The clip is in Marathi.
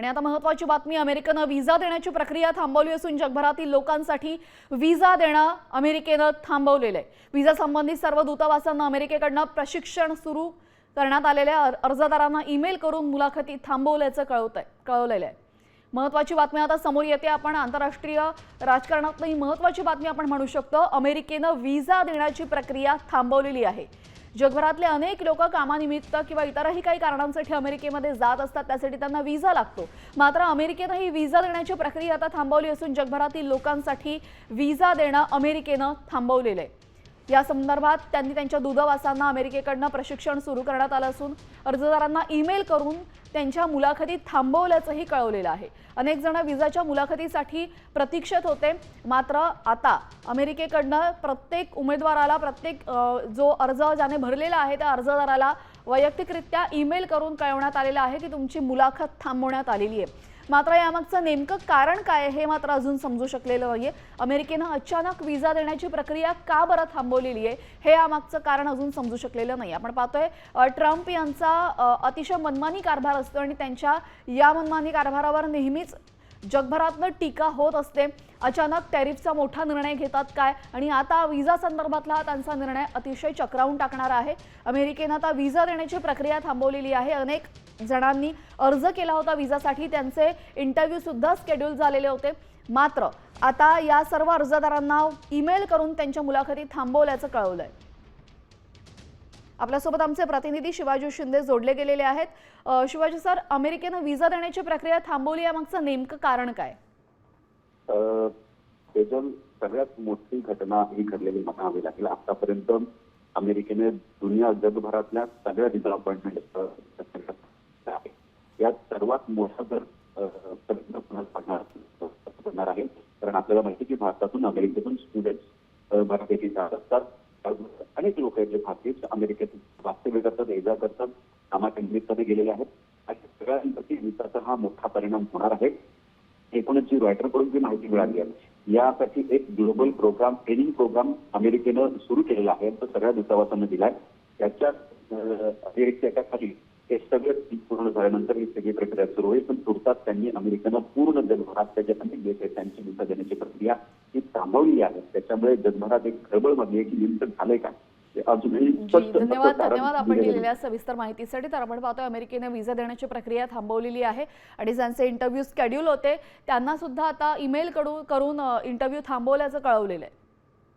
आणि आता महत्त्वाची बातमी, अमेरिकेनं व्हिसा देण्याची प्रक्रिया थांबवली असून जगभरातील लोकांसाठी व्हिसा देणं अमेरिकेनं थांबवलेलं आहे। व्हिसा संबंधित सर्व दूतावासांना अमेरिकेकडून प्रशिक्षण सुरू करण्यात आलेल्या अर्जदारांना ईमेल करून मुलाखती थांबवल्याचं कळवलेलं आहे। महत्त्वाची बातमी आता समोर येते। आपण आंतरराष्ट्रीय राजकारणातली महत्त्वाची बातमी आपण म्हणू शकतो। अमेरिकेनं व्हिसा देण्याची प्रक्रिया थांबवलेली आहे। जगभरातले अनेक लोक कामानिमित्त किंवा इतरही काही कारणांसाठी अमेरिकेमध्ये जात असतात, त्यासाठी त्यांना व्हिसा लागतो। मात्र अमेरिकेनं ही व्हिसा देण्याची प्रक्रिया आता थांबवली असून जगभरातील लोकांसाठी व्हिसा देणं अमेरिकेनं थांबवलेलं आहे। या संदर्भात त्यांनी त्यांच्या दूतावासांना अमेरिकेकडून प्रशिक्षण सुरू करण्यात आलं असून अर्जदारांना ईमेल करून त्यांच्या मुलाखती थांबवल्याचंही कळवलेलं आहे। अनेक जण व्हिसाच्या मुलाखतीसाठी प्रतीक्षेत होते, मात्र आता अमेरिकेकडून प्रत्येक उमेदवाराला, प्रत्येक जो अर्ज ज्याने भरलेला आहे त्या अर्जदाराला वैयक्तिकरित्या ईमेल करून कळवण्यात आलेलं आहे की तुमची मुलाखत थांबवण्यात आलेली आहे। मात्र यामागचं नेमकं कारण काय हे मात्र अजून समजू शकलेलं नाहीये। अमेरिकेनं अचानक व्हिसा देण्याची प्रक्रिया का बरं थांबवलेली आहे हे यामागचं कारण अजून समजू शकलेलं नाही। आपण पाहतोय ट्रम्प यांचा अतिशय मनमानी कारभार असतो आणि त्यांच्या या मनमानी कारभारावर नेहमीच जगभरातनं टीका होत असते। अचानक टॅरिफचा मोठा निर्णय घेतात काय, आणि आता व्हिसा संदर्भातला त्यांचा निर्णय अतिशय चक्रावून टाकणारा आहे। अमेरिकेनं आता व्हिसा देण्याची प्रक्रिया थांबवलेली आहे। अनेक जणांनी अर्ज केला होता व्हिसासाठी, त्यांचे इंटरव्ह्यू सुद्धा शेड्यूल झालेले होते, मात्र आता या सर्व अर्जदारांना ईमेल करून त्यांच्या मुलाखती थांबवल्याचं कळवलंय। आपल्यासोबत आमचे प्रतिनिधी शिवाजी शिंदे जोडले गेलेले आहेत। शिवाजी सर, अमेरिकेनं व्हिसा देण्याची प्रक्रिया थांबवली, यामागचं नेमकं कारण काय? तेजल, सगळ्यात मोठी घटना ही घडलेली म्हणावी लागेल। आतापर्यंत अमेरिकेने दुनिया जगभरातल्या सगळ्या व्हिसा अपॉइंटमेंट यात सर्वात मोठा दर पडणार आहे। कारण आपल्याला माहिती की भारतातून अमेरिकेतून स्टुडंट्स बऱ्यापैकी जात असतात। अनेक लोक आहेत जे भारतीय अमेरिकेत वास्तव्य करतात, ये जा करतात, कामाच्या निमित्ताने गेलेले आहेत। अशा सगळ्यांवरती व्हिसाचा हा मोठा परिणाम होणार आहे। एकूणच जी रॉयटरकडून जी माहिती मिळाली आहे, यासाठी एक ग्लोबल प्रोग्राम, ट्रेनिंग प्रोग्राम अमेरिकेनं सुरू केलेला आहे, तो सगळ्या दूतावासांना दिलाय। त्याच्यात अमेरिकेच्या खाली हे सगळं पूर्ण झाल्यानंतर ही सगळी प्रक्रिया सुरू होईल। पण तुर्तास त्यांनी अमेरिकेनं पूर्ण जगभरात त्याच्या अनेक देश आहेत त्यांची व्हिसा देण्याची प्रक्रिया ही थांबवली आहे। त्याच्यामुळे जगभरात एक खळबळ माजली आहे की नेमकं झालंय का, अजूनही स्पष्ट। धन्यवाद आपण दिलेल्या सविस्तर माहितीसाठी। तर आपण पाहतोय अमेरिकेने व्हिसा देण्याची प्रक्रिया थांबवलेली आहे आणि ज्यांचे इंटरव्ह्यू शेड्यूल होते त्यांना सुद्धा आता ईमेल करून इंटरव्ह्यू थांबवल्याचं कळवलेलं आहे।